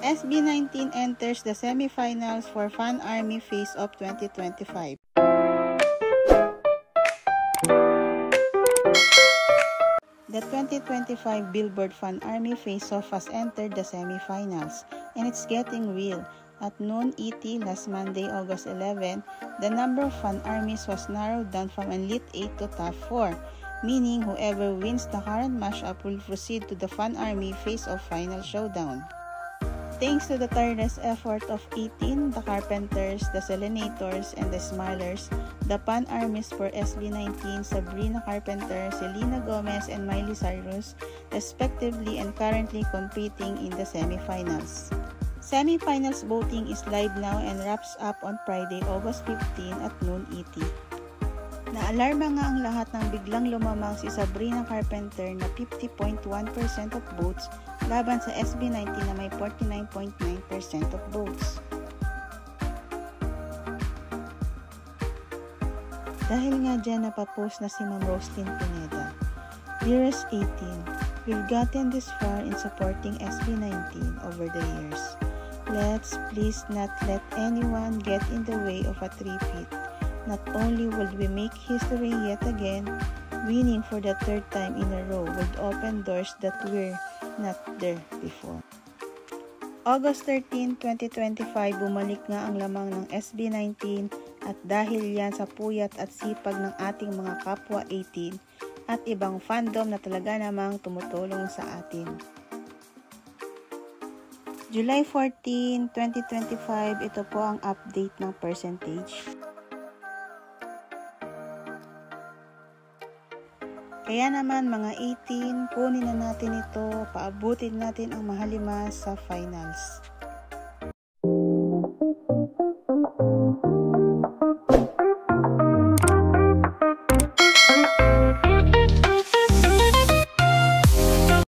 SB19 enters the semifinals for Fan Army Face-Off 2025. The 2025 Billboard Fan Army Face-Off has entered the semifinals, and it's getting real. At noon ET last Monday, August 11, the number of fan armies was narrowed down from Elite 8 to Top 4, meaning whoever wins the current matchup will proceed to the Fan Army Face-Off Final Showdown. Thanks to the tireless effort of 18, the Carpenters, the Selenators, and the Smilers, the Fan Armies for SB19, Sabrina Carpenter, Selena Gomez, and Miley Cyrus, respectively, and currently competing in the semifinals. Semifinals voting is live now and wraps up on Friday, August 15 at noon ET. Naalarma nga ang lahat nang biglang lumamang si Sabrina Carpenter na 50.1% of votes laban sa SB19 na may 49.9% of votes. Dahil nga dyan napapost na si Ma'am Roslyn Pineda. Dearest 18, we've gotten this far in supporting SB19 over the years. Let's please not let anyone get in the way of a three-peat. Not only will we make history yet again, winning for the third time in a row would open doors that were not there before. August 13, 2025, bumalik nga ang lamang ng SB19 at dahil yan sa puyat at sipag ng ating mga kapwa 18 at ibang fandom na talaga namang tumutulong sa atin. July 14, 2025, ito po ang update ng percentage. Kaya naman mga 18, kunin na natin ito, paabutin natin ang Mahalimas sa finals.